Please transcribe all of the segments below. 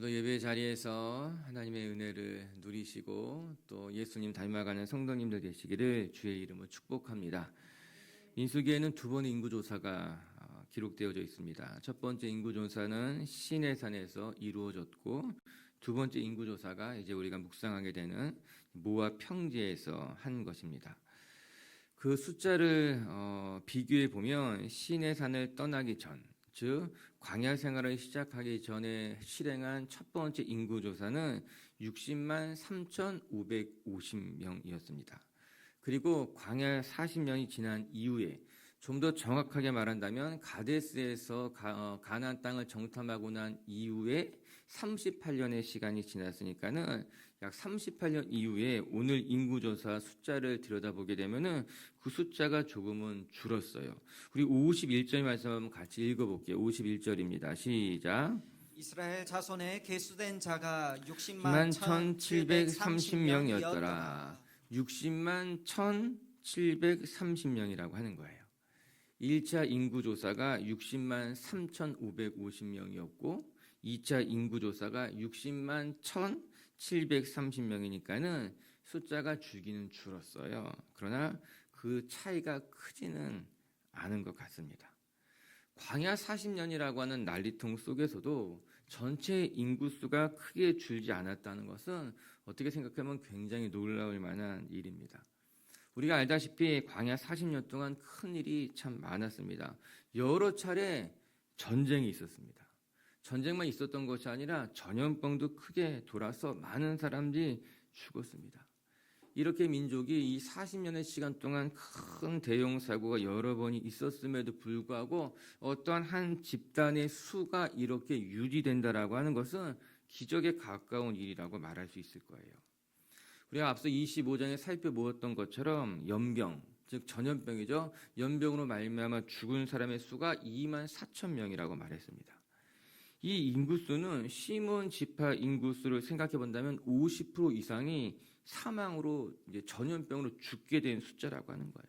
오늘 예배 자리에서 하나님의 은혜를 누리시고 또 예수님 닮아가는 성도님들 되시기를 주의 이름으로 축복합니다. 민수기에는 두 번의 인구조사가 기록되어져 있습니다. 첫 번째 인구조사는 시내산에서 이루어졌고, 두 번째 인구조사가 이제 우리가 묵상하게 되는 모압 평지에서 한 것입니다. 그 숫자를 비교해 보면 시내산을 떠나기 전, 즉 광야 생활을 시작하기 전에 실행한 첫 번째 인구조사는 60만 3,550명이었습니다. 그리고 광야 40년이 지난 이후에, 좀 더 정확하게 말한다면 가데스에서 가나안 땅을 정탐하고 난 이후에 38년의 시간이 지났으니까는 약 38년 이후에 오늘 인구조사 숫자를 들여다보게 되면은 그 숫자가 조금은 줄었어요. 우리 51절 말씀 한번 같이 읽어볼게요. 51절입니다. 시작. 이스라엘 자손의 계수된 자가 60만 1,730명이었더라. 60만 1,730명이라고 하는 거예요. 1차 인구조사가 60만 3,550명이었고 2차 인구조사가 60만 1,730명이니까는 숫자가 줄기는 줄었어요. 그러나 그 차이가 크지는 않은 것 같습니다. 광야 40년이라고 하는 난리통 속에서도 전체 인구수가 크게 줄지 않았다는 것은 어떻게 생각하면 굉장히 놀라울 만한 일입니다. 우리가 알다시피 광야 40년 동안 큰 일이 참 많았습니다. 여러 차례 전쟁이 있었습니다. 전쟁만 있었던 것이 아니라 전염병도 크게 돌아서 많은 사람들이 죽었습니다. 이렇게 민족이 이 40년의 시간 동안 큰 대형 사고가 여러 번이 있었음에도 불구하고 어떠한 한 집단의 수가 이렇게 유지된다라고 하는 것은 기적에 가까운 일이라고 말할 수 있을 거예요. 우리가 앞서 25장에 살펴보았던 것처럼 연병, 즉 전염병이죠. 연병으로 말미암아 죽은 사람의 수가 2만 4천 명이라고 말했습니다. 이 인구수는 시몬 지파 인구수를 생각해 본다면 50% 이상이 사망으로 이제 전염병으로 죽게 된 숫자라고 하는 거예요.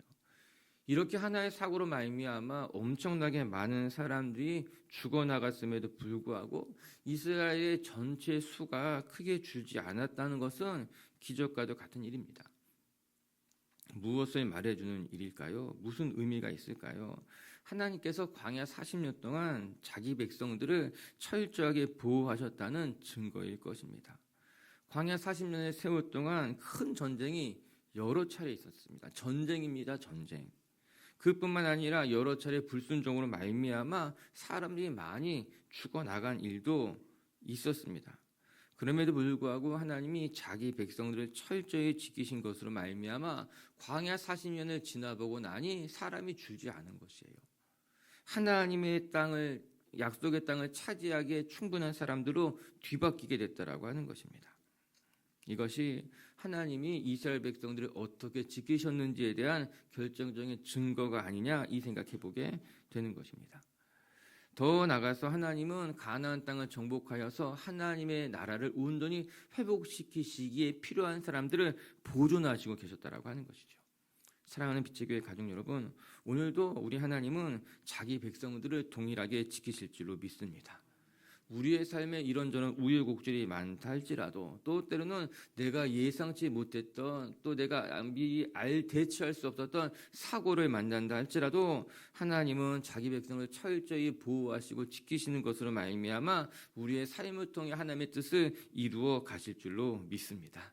이렇게 하나의 사고로 말미암아 엄청나게 많은 사람들이 죽어나갔음에도 불구하고 이스라엘의 전체 수가 크게 줄지 않았다는 것은 기적과도 같은 일입니다. 무엇을 말해주는 일일까요? 무슨 의미가 있을까요? 하나님께서 광야 40년 동안 자기 백성들을 철저하게 보호하셨다는 증거일 것입니다. 광야 40년의 세월 동안 큰 전쟁이 여러 차례 있었습니다. 전쟁입니다, 전쟁. 그뿐만 아니라 여러 차례 불순종으로 말미암아 사람들이 많이 죽어나간 일도 있었습니다. 그럼에도 불구하고 하나님이 자기 백성들을 철저히 지키신 것으로 말미암아 광야 40년을 지나보고 나니 사람이 줄지 않은 것이에요. 하나님의 땅을, 약속의 땅을 차지하기에 충분한 사람들로 뒤바뀌게 됐다라고 하는 것입니다. 이것이 하나님이 이스라엘 백성들을 어떻게 지키셨는지에 대한 결정적인 증거가 아니냐, 이 생각해 보게 되는 것입니다. 더 나아가서 하나님은 가나안 땅을 정복하여서 하나님의 나라를 온전히 회복시키시기에 필요한 사람들을 보존하시고 계셨다라고 하는 것이죠. 사랑하는 빛의 교회 가족 여러분, 오늘도 우리 하나님은 자기 백성들을 동일하게 지키실 줄로 믿습니다. 우리의 삶에 이런저런 우여곡절이 많다 할지라도, 또 때로는 내가 예상치 못했던, 또 내가 미리 대처할 수 없었던 사고를 만난다 할지라도 하나님은 자기 백성을 철저히 보호하시고 지키시는 것으로 말미암아 우리의 삶을 통해 하나님의 뜻을 이루어 가실 줄로 믿습니다.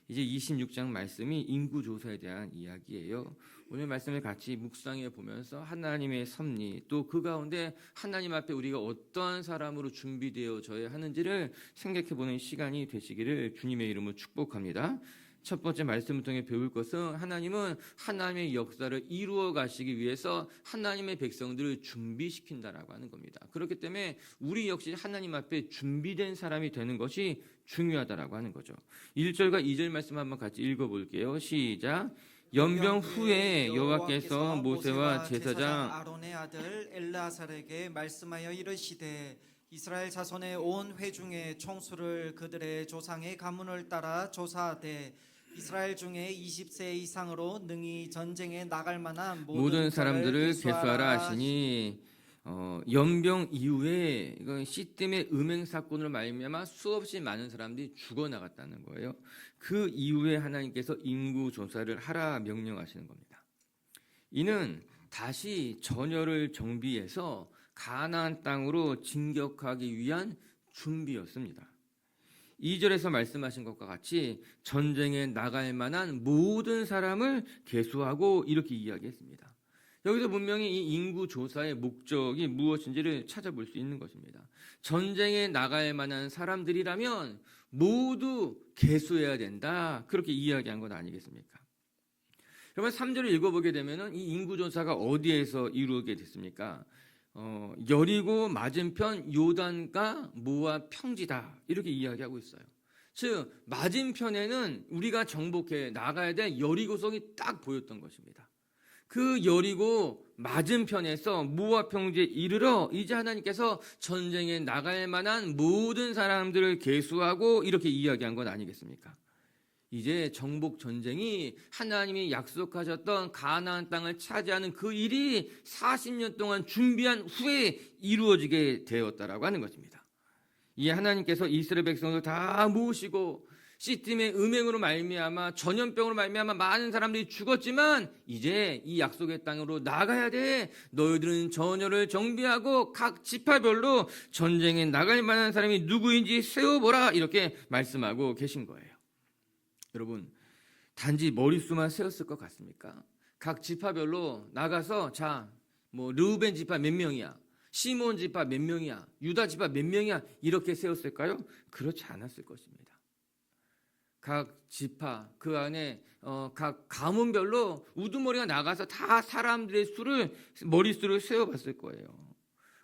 이제 26장 말씀이 인구조사에 대한 이야기예요. 오늘 말씀을 같이 묵상해 보면서 하나님의 섭리, 또 그 가운데 하나님 앞에 우리가 어떠한 사람으로 준비되어져야 하는지를 생각해 보는 시간이 되시기를 주님의 이름으로 축복합니다. 첫 번째 말씀을 통해 배울 것은 하나님은 하나님의 역사를 이루어 가시기 위해서 하나님의 백성들을 준비시킨다라고 하는 겁니다. 그렇기 때문에 우리 역시 하나님 앞에 준비된 사람이 되는 것이 중요하다라고 하는 거죠. 1절과 2절 말씀 한번 같이 읽어볼게요. 시작. 연병 후에 여호와께서 모세와 제사장 아론의 아들 엘르아살에게 말씀하여 이르시되 이스라엘 자손의 온 회중의 총수를 그들의 조상의 가문을 따라 조사하되 이스라엘 중에 20세 이상으로 능히 전쟁에 나갈 만한 모든 사람들을 계수하라 하시니, 연병 이후에 이건 시딤의 음행 사건으로 말미암아 수없이 많은 사람들이 죽어나갔다는 거예요. 그 이후에 하나님께서 인구 조사를 하라 명령하시는 겁니다. 이는 다시 전열을 정비해서 가나안 땅으로 진격하기 위한 준비였습니다. 2절에서 말씀하신 것과 같이 전쟁에 나갈 만한 모든 사람을 계수하고 이렇게 이야기했습니다. 여기서 분명히 이 인구 조사의 목적이 무엇인지를 찾아볼 수 있는 것입니다. 전쟁에 나갈 만한 사람들이라면 모두 계수해야 된다. 그렇게 이야기한 것 아니겠습니까? 그러면 3절을 읽어보게 되면 이 인구 조사가 어디에서 이루어지게 됐습니까? 여리고 맞은편 요단과 모압 평지다 이렇게 이야기하고 있어요. 즉 맞은편에는 우리가 정복해 나가야 될 여리고성이 딱 보였던 것입니다. 그 여리고 맞은편에서 모압 평지에 이르러 이제 하나님께서 전쟁에 나갈 만한 모든 사람들을 계수하고 이렇게 이야기한 것 아니겠습니까? 이제 정복 전쟁이 하나님이 약속하셨던 가나안 땅을 차지하는 그 일이 40년 동안 준비한 후에 이루어지게 되었다라고 하는 것입니다. 이 하나님께서 이스라엘 백성을 다 모으시고 시딤의 음행으로 말미암아 전염병으로 말미암아 많은 사람들이 죽었지만 이제 이 약속의 땅으로 나가야 돼. 너희들은 전열을 정비하고 각 지파별로 전쟁에 나갈 만한 사람이 누구인지 세워보라 이렇게 말씀하고 계신 거예요. 여러분 단지 머릿수만 세웠을 것 같습니까? 각 지파별로 나가서 르우벤 지파 몇 명이야? 시몬 지파 몇 명이야? 유다 지파 몇 명이야? 이렇게 세웠을까요? 그렇지 않았을 것입니다. 각 지파 그 안에 각 가문별로 우두머리가 나가서 다 사람들의 머릿수를 세워봤을 거예요.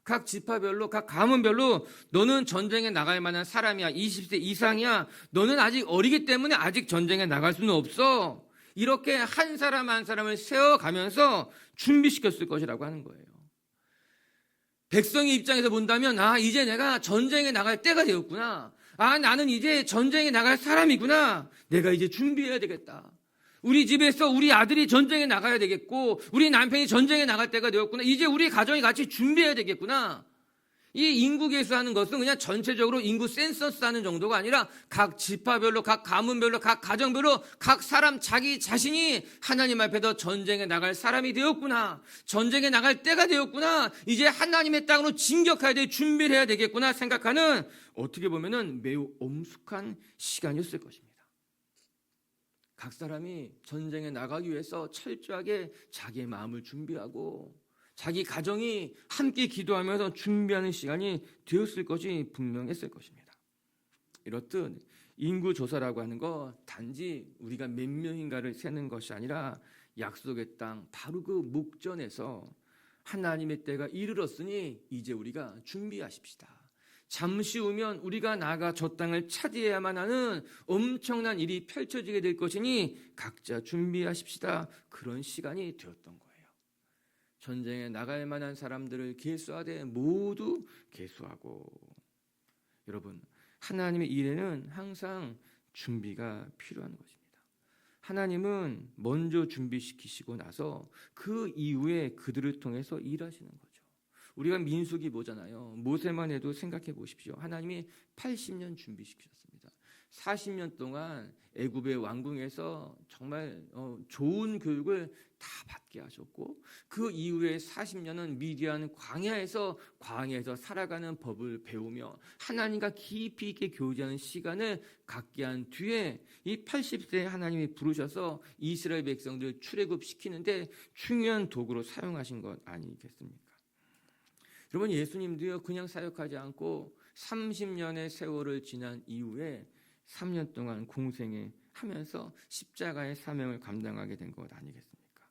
각 지파별로 각 가문별로 너는 전쟁에 나갈 만한 사람이야. 20세 이상이야. 너는 아직 어리기 때문에 아직 전쟁에 나갈 수는 없어. 이렇게 한 사람 한 사람을 세워가면서 준비시켰을 것이라고 하는 거예요. 백성의 입장에서 본다면 이제 내가 전쟁에 나갈 때가 되었구나. 나는 이제 전쟁에 나갈 사람이구나. 내가 이제 준비해야 되겠다. 우리 집에서 우리 아들이 전쟁에 나가야 되겠고 우리 남편이 전쟁에 나갈 때가 되었구나. 이제 우리 가정이 같이 준비해야 되겠구나. 이 인구 계수하는 것은 그냥 전체적으로 인구 센서스 하는 정도가 아니라 각 지파별로 각 가문별로 각 가정별로 각 사람 자기 자신이 하나님 앞에서 전쟁에 나갈 사람이 되었구나. 전쟁에 나갈 때가 되었구나. 이제 하나님의 땅으로 진격해야 돼. 준비를 해야 되겠구나 생각하는 어떻게 보면은 매우 엄숙한 시간이었을 것입니다. 각 사람이 전쟁에 나가기 위해서 철저하게 자기의 마음을 준비하고 자기 가정이 함께 기도하면서 준비하는 시간이 되었을 것이 분명했을 것입니다. 이렇듯 인구조사라고 하는 거 단지 우리가 몇 명인가를 세는 것이 아니라 약속의 땅 바로 그 목전에서 하나님의 때가 이르렀으니 이제 우리가 준비하십시다. 잠시 후면 우리가 나가 저 땅을 차지해야만 하는 엄청난 일이 펼쳐지게 될 것이니 각자 준비하십시다. 그런 시간이 되었던 거예요. 전쟁에 나갈 만한 사람들을 계수하되 모두 계수하고. 여러분 하나님의 일에는 항상 준비가 필요한 것입니다. 하나님은 먼저 준비시키시고 나서 그 이후에 그들을 통해서 일하시는 거죠. 우리가 민수기 보잖아요. 모세만 해도 생각해 보십시오. 하나님이 80년 준비시키셨습니다. 40년 동안 애굽의 왕궁에서 정말 좋은 교육을 다 받게 하셨고 그 이후에 40년은 미디안 광야에서 살아가는 법을 배우며 하나님과 깊이 있게 교제하는 시간을 갖게 한 뒤에 이 80세에 하나님이 부르셔서 이스라엘 백성들 출애굽시키는데 중요한 도구로 사용하신 것 아니겠습니까? 여러분 예수님도요 그냥 사역하지 않고 30년의 세월을 지난 이후에 3년 동안 공생에 하면서 십자가의 사명을 감당하게 된 것 아니겠습니까?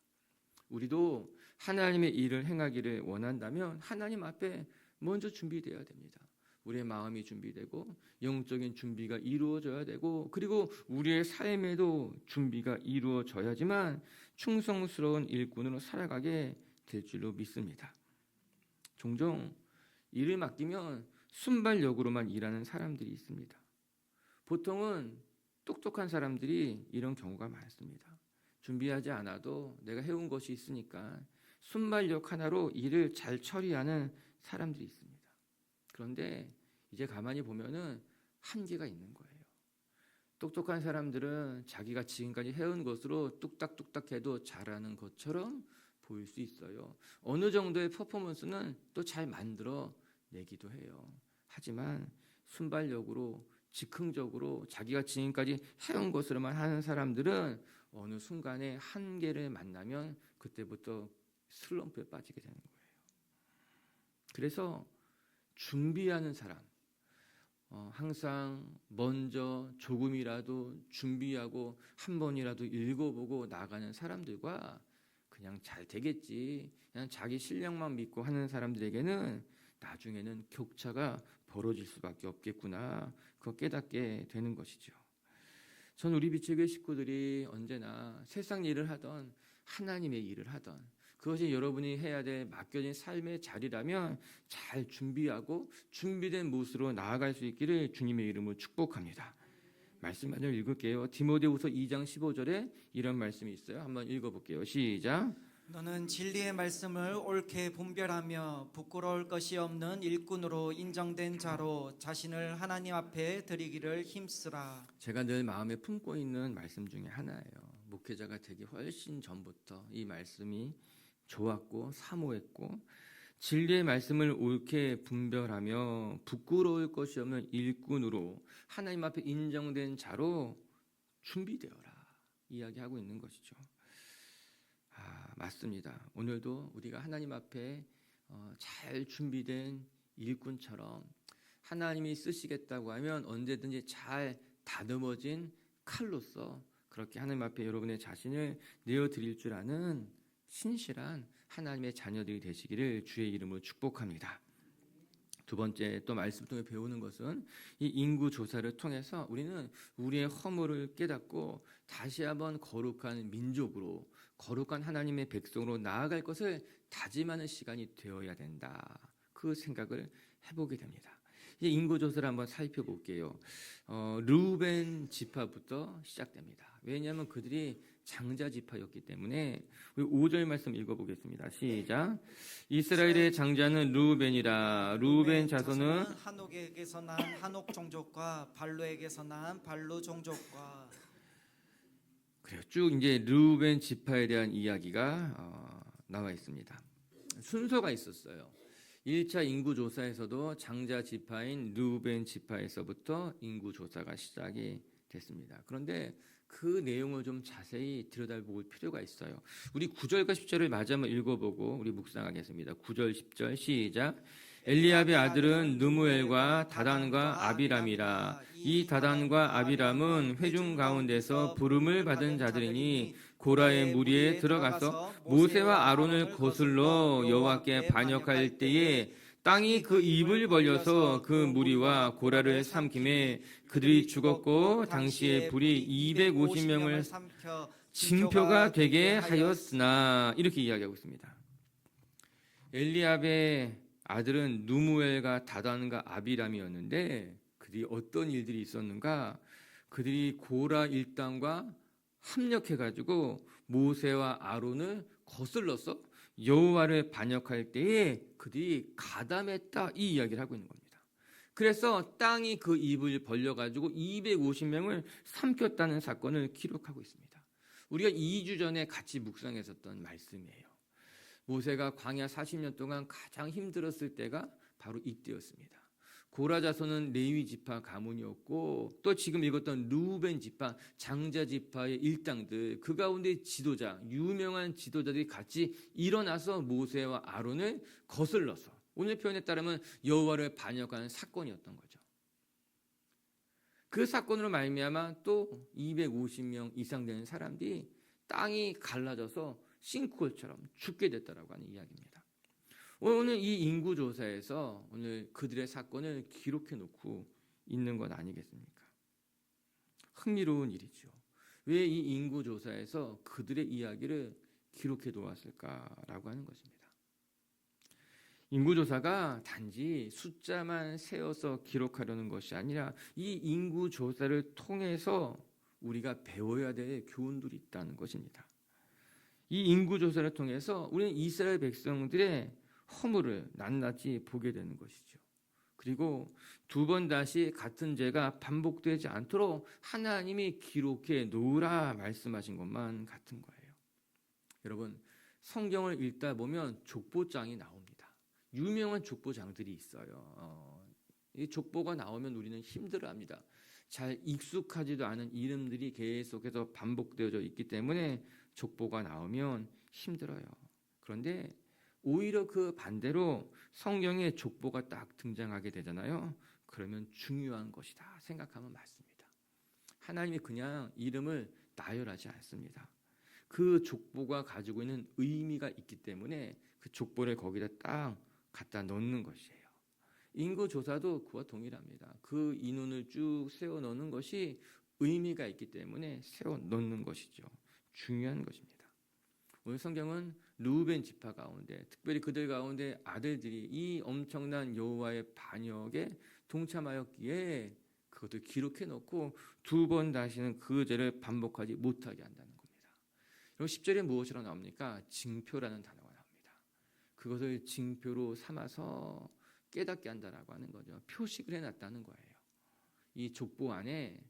우리도 하나님의 일을 행하기를 원한다면 하나님 앞에 먼저 준비되어야 됩니다. 우리의 마음이 준비되고 영적인 준비가 이루어져야 되고 그리고 우리의 삶에도 준비가 이루어져야지만 충성스러운 일꾼으로 살아가게 될 줄로 믿습니다. 종종 일을 맡기면 순발력으로만 일하는 사람들이 있습니다. 보통은 똑똑한 사람들이 이런 경우가 많습니다. 준비하지 않아도 내가 해온 것이 있으니까 순발력 하나로 일을 잘 처리하는 사람들이 있습니다. 그런데 이제 가만히 보면은 한계가 있는 거예요. 똑똑한 사람들은 자기가 지금까지 해온 것으로 뚝딱뚝딱 해도 잘하는 것처럼 보일 수 있어요. 어느 정도의 퍼포먼스는 또 잘 만들어 내기도 해요. 하지만 순발력으로 즉흥적으로 자기가 지금까지 해온 것으로만 하는 사람들은 어느 순간에 한계를 만나면 그때부터 슬럼프에 빠지게 되는 거예요. 그래서 준비하는 사람, 항상 먼저 조금이라도 준비하고 한 번이라도 읽어보고 나가는 사람들과 그냥 잘 되겠지, 그냥 자기 실력만 믿고 하는 사람들에게는 나중에는 격차가 벌어질 수밖에 없겠구나, 그거 깨닫게 되는 것이죠. 전 우리 비책교회 식구들이 언제나 세상 일을 하던 하나님의 일을 하던 그것이 여러분이 해야 될 맡겨진 삶의 자리라면 잘 준비하고 준비된 모습으로 나아갈 수 있기를 주님의 이름으로 축복합니다. 말씀 한 절 읽을게요. 디모데후서 2장 15절에 이런 말씀이 있어요. 한번 읽어볼게요. 시작. 너는 진리의 말씀을 옳게 분별하며 부끄러울 것이 없는 일꾼으로 인정된 자로 자신을 하나님 앞에 드리기를 힘쓰라. 제가 늘 마음에 품고 있는 말씀 중에 하나예요. 목회자가 되기 훨씬 전부터 이 말씀이 좋았고 사모했고, 진리의 말씀을 옳게 분별하며 부끄러울 것이 없는 일꾼으로 하나님 앞에 인정된 자로 준비되어라 이야기하고 있는 것이죠. 맞습니다. 오늘도 우리가 하나님 앞에 잘 준비된 일꾼처럼 하나님이 쓰시겠다고 하면 언제든지 잘 다듬어진 칼로서 그렇게 하나님 앞에 여러분의 자신을 내어드릴 줄 아는 신실한 하나님의 자녀들이 되시기를 주의 이름으로 축복합니다. 두 번째 또 말씀 통해 배우는 것은 이 인구 조사를 통해서 우리는 우리의 허물을 깨닫고 다시 한번 거룩한 민족으로, 거룩한 하나님의 백성으로 나아갈 것을 다짐하는 시간이 되어야 된다, 그 생각을 해보게 됩니다. 이제 인구 조사를 한번 살펴볼게요. 르우벤 지파부터 시작됩니다. 왜냐하면 그들이 장자 지파였기 때문에. 우리 5절 말씀 읽어보겠습니다. 시작. 이스라엘의 장자는 르우벤이라. 르우벤 자손은 한옥에게서 난 한옥 종족과 발루에게서 난 발루 종족과. 그래요. 쭉 이제 르우벤 지파에 대한 이야기가 나와 있습니다. 순서가 있었어요. 1차 인구 조사에서도 장자 지파인 르우벤 지파에서부터 인구 조사가 시작이 됐습니다. 그런데 그 내용을 좀 자세히 들여다볼 필요가 있어요. 우리 9절과 10절을 마저 한번 읽어보고 우리 묵상하겠습니다. 9절 10절 시작. 엘리압의 아들은 느무엘과 다단과 아비람이라. 이 다단과 아비람은 회중 가운데서 부름을 받은 자들이니 고라의 무리에 들어가서 모세와 아론을 거슬러 여호와께 반역할 때에 땅이 그 입을 벌려서 그 무리와 고라를 삼킴에 그들이 죽었고 당시에 불이 250명을 삼켜 징표가 되게 하였으나, 이렇게 이야기하고 있습니다. 엘리압의 아들은 누무엘과 다단과 아비람이었는데 그들이 어떤 일들이 있었는가? 그들이 고라 일당과 합력해가지고 모세와 아론을 거슬러서 여호와를 반역할 때에 그들이 가담했다, 이 이야기를 하고 있는 겁니다. 그래서 땅이 그 입을 벌려가지고 250명을 삼켰다는 사건을 기록하고 있습니다. 우리가 2주 전에 같이 묵상했었던 말씀이에요. 모세가 광야 40년 동안 가장 힘들었을 때가 바로 이때였습니다. 고라 자손은 레위 지파 가문이었고, 또 지금 읽었던 르우벤 지파, 장자 지파의 일당들, 그 가운데 지도자, 유명한 지도자들이 같이 일어나서 모세와 아론을 거슬러서, 오늘 표현에 따르면 여호와를 반역하는 사건이었던 거죠. 그 사건으로 말미암아 또 250명 이상 되는 사람들이 땅이 갈라져서 싱크홀처럼 죽게 됐다라고 하는 이야기입니다. 오늘 이 인구 조사에서 오늘 그들의 사건을 기록해 놓고 있는 건 아니겠습니까? 흥미로운 일이죠. 왜 이 인구 조사에서 그들의 이야기를 기록해 놓았을까라고 하는 것입니다. 인구 조사가 단지 숫자만 세어서 기록하려는 것이 아니라 이 인구 조사를 통해서 우리가 배워야 될 교훈들이 있다는 것입니다. 이 인구 조사를 통해서 우리는 이스라엘 백성들의 허물을 낱낱이 보게 되는 것이죠. 그리고 두 번 다시 같은 죄가 반복되지 않도록 하나님이 기록해 놓으라 말씀하신 것만 같은 거예요. 여러분, 성경을 읽다 보면 족보장이 나옵니다. 유명한 족보장들이 있어요. 이 족보가 나오면 우리는 힘들어합니다. 잘 익숙하지도 않은 이름들이 계속해서 반복되어져 있기 때문에 족보가 나오면 힘들어요. 그런데 오히려 그 반대로 성경에 족보가 딱 등장하게 되잖아요. 그러면 중요한 것이다 생각하면 맞습니다. 하나님이 그냥 이름을 나열하지 않습니다. 그 족보가 가지고 있는 의미가 있기 때문에 그 족보를 거기다 딱 갖다 넣는 것이에요. 인구 조사도 그와 동일합니다. 그 인원을 쭉 세워 넣는 것이 의미가 있기 때문에 세워 넣는 것이죠. 중요한 것입니다. 오늘 성경은 르우벤 지파 가운데, 특별히 그들 가운데 아들들이 이 엄청난 여호와의 반역에 동참하였기에 그것을 기록해 놓고 두 번 다시는 그 죄를 반복하지 못하게 한다는 겁니다. 그리고 10절에 무엇이라고 나옵니까? 징표라는 단어가 나옵니다. 그것을 징표로 삼아서 깨닫게 한다라고 하는 거죠. 표식을 해놨다는 거예요. 이 족보 안에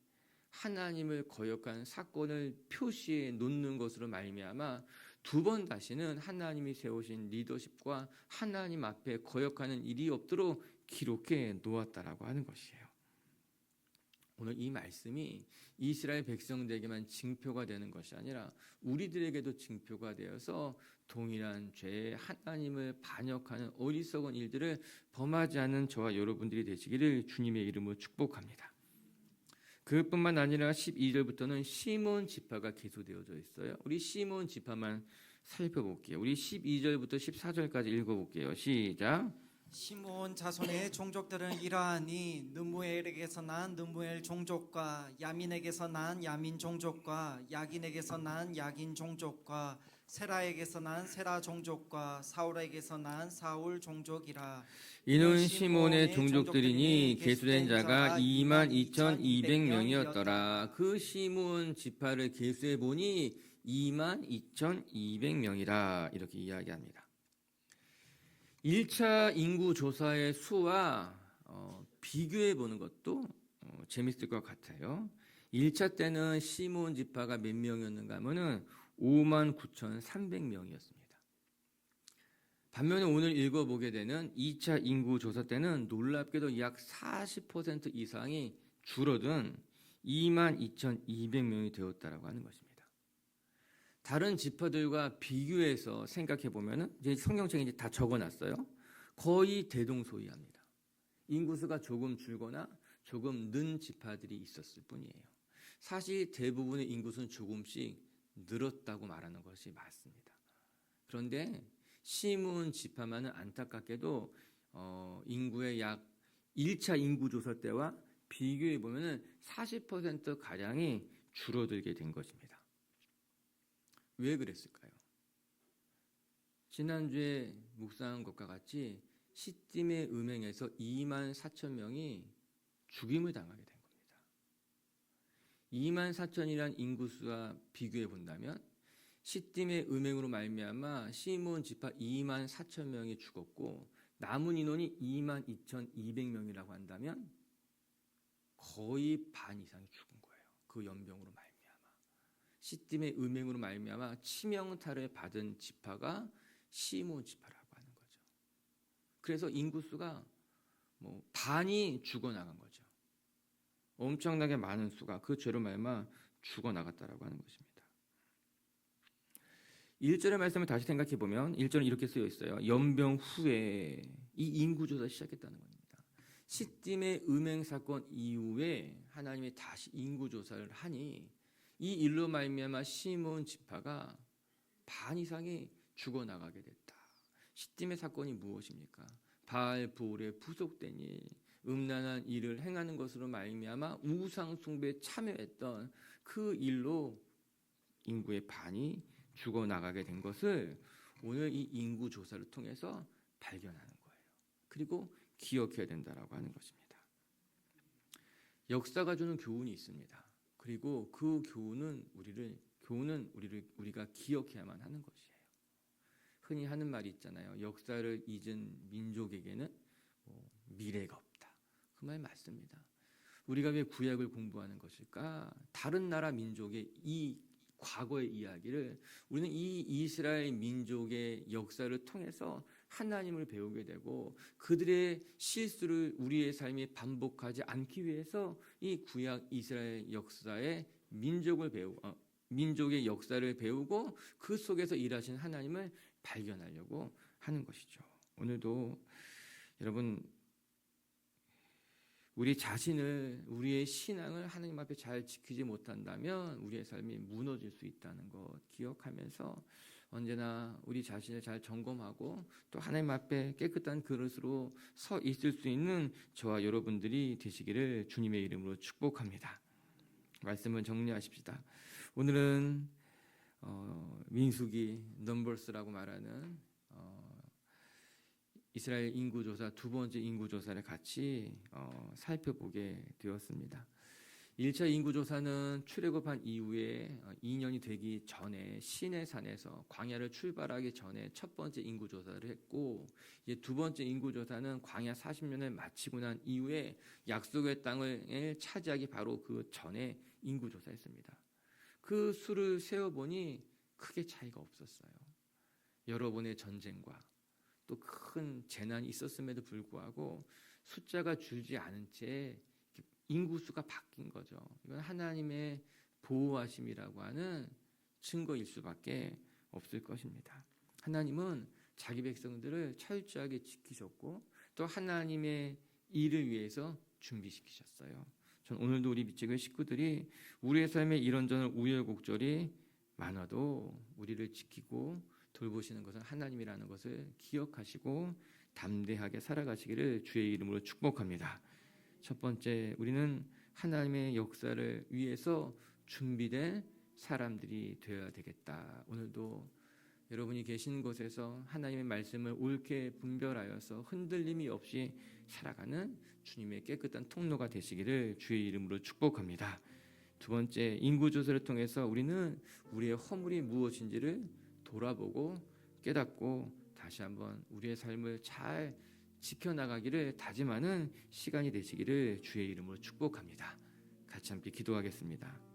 하나님을 거역한 사건을 표시해 놓는 것으로 말미암아 두 번 다시는 하나님이 세우신 리더십과 하나님 앞에 거역하는 일이 없도록 기록해 놓았다라고 하는 것이에요. 오늘 이 말씀이 이스라엘 백성들에게만 징표가 되는 것이 아니라 우리들에게도 징표가 되어서 동일한 죄에 하나님을 반역하는 어리석은 일들을 범하지 않은 저와 여러분들이 되시기를 주님의 이름으로 축복합니다. 그뿐만 아니라 12절부터는 시몬 지파가 기소되어져 있어요. 우리 시몬 지파만 살펴볼게요. 우리 12절부터 14절까지 읽어볼게요. 시작. 시므온 자손의 종족들은 이러하니 느무엘에게서 난 느무엘 종족과 야민에게서 난 야민 종족과 야긴에게서 난 야긴 종족과 세라에게서 난 세라 종족과 사울에게서 난 사울 종족이라. 이는 시몬의 종족들이니 계수된 자가 22,200명이었더라. 그 시몬 지파를 계수해 보니 22,200명이라 이렇게 이야기합니다. 1차 인구 조사의 수와 비교해 보는 것도 재밌을 것 같아요. 1차 때는 시몬 지파가 몇 명이었는가 하면은 59,300명이었습니다. 반면에 오늘 읽어보게 되는 2차 인구 조사 때는 놀랍게도 약 40% 이상이 줄어든 22,200명이 되었다라고 하는 것입니다. 다른 지파들과 비교해서 생각해 보면은 이제 성경책에 이제 다 적어놨어요. 거의 대동소이합니다. 인구수가 조금 줄거나 조금 는 지파들이 있었을 뿐이에요. 사실 대부분의 인구수는 조금씩 늘었다고 말하는 것이 맞습니다. 그런데 시므온 지파만은 안타깝게도 인구의 약 1차 인구조사 때와 비교해 보면은 40% 가량이 줄어들게 된 것입니다. 왜 그랬을까요? 지난주에 묵상한 것과 같이 시딤의 음행에서 24,000명이 죽임을 당하게 된 겁니다. 24,000이란 인구수와 비교해 본다면 시딤의 음행으로 말미암아 시므온 지파 24,000명이 죽었고 남은 인원이 22,200명이라고 한다면 거의 반 이상이 죽은 거예요. 그 연병으로 말미암아. 시딤의 음행으로 말미암아 치명타를 받은 지파가 시므온 지파라고 하는 거죠. 그래서 인구수가 반이 죽어나간 거죠. 엄청나게 많은 수가 그 죄로 말미암아 죽어나갔다라고 하는 것입니다. 1절의 말씀을 다시 생각해 보면 1절은 이렇게 쓰여 있어요. 연병 후에 이 인구조사 시작했다는 겁니다. 시딤의 음행 사건 이후에 하나님이 다시 인구조사를 하니 이 일로 말미암아 시므온 지파가 반 이상이 죽어나가게 됐다. 시딤의 사건이 무엇입니까? 바알 부올에 부속된 일, 음란한 일을 행하는 것으로 말미암아 우상 숭배에 참여했던 그 일로 인구의 반이 죽어나가게 된 것을 오늘 이 인구 조사를 통해서 발견하는 거예요. 그리고 기억해야 된다라고 하는 것입니다. 역사가 주는 교훈이 있습니다. 그리고 그 교훈은 우리가 기억해야만 하는 것이에요. 흔히 하는 말이 있잖아요. 역사를 잊은 민족에게는 미래가 없다. 그 말 맞습니다. 우리가 왜 구약을 공부하는 것일까? 다른 나라 민족의 이 과거의 이야기를 우리는 이 이스라엘 민족의 역사를 통해서 하나님을 배우게 되고 그들의 실수를 우리의 삶에 반복하지 않기 위해서 이 구약 이스라엘 역사의 민족의 역사를 배우고 그 속에서 일하신 하나님을 발견하려고 하는 것이죠. 오늘도 여러분 우리 자신을 우리의 신앙을 하나님 앞에 잘 지키지 못한다면 우리의 삶이 무너질 수 있다는 것 기억하면서 언제나 우리 자신을 잘 점검하고 또 하나님 앞에 깨끗한 그릇으로 서 있을 수 있는 저와 여러분들이 되시기를 주님의 이름으로 축복합니다. 말씀을 정리하십시다. 오늘은 민수기 넘버스라고 말하는 이스라엘 인구조사 두 번째 인구조사를 같이 살펴보게 되었습니다. 1차 인구조사는 출애굽한 이후에 2년이 되기 전에 시내산에서 광야를 출발하기 전에 첫 번째 인구조사를 했고 이제 두 번째 인구조사는 광야 40년을 마치고 난 이후에 약속의 땅을 차지하기 바로 그 전에 인구조사했습니다. 그 수를 세어보니 크게 차이가 없었어요. 여러 번의 전쟁과 또 큰 재난이 있었음에도 불구하고 숫자가 줄지 않은 채 인구수가 바뀐 거죠. 이건 하나님의 보호하심이라고 하는 증거일 수밖에 없을 것입니다. 하나님은 자기 백성들을 철저하게 지키셨고 또 하나님의 일을 위해서 준비시키셨어요. 전 오늘도 우리 밑지교회 식구들이 우리의 삶에 이런저런 우여곡절이 많아도 우리를 지키고 돌보시는 것은 하나님이라는 것을 기억하시고 담대하게 살아가시기를 주의 이름으로 축복합니다. 첫 번째, 우리는 하나님의 역사를 위해서 준비된 사람들이 되어야 되겠다. 오늘도 여러분이 계신 곳에서 하나님의 말씀을 옳게 분별하여서 흔들림이 없이 살아가는 주님의 깨끗한 통로가 되시기를 주의 이름으로 축복합니다. 두 번째, 인구조사를 통해서 우리는 우리의 허물이 무엇인지를 돌아보고 깨닫고 다시 한번 우리의 삶을 잘 지켜나가기를 다짐하는 시간이 되시기를 주의 이름으로 축복합니다. 같이 함께 기도하겠습니다.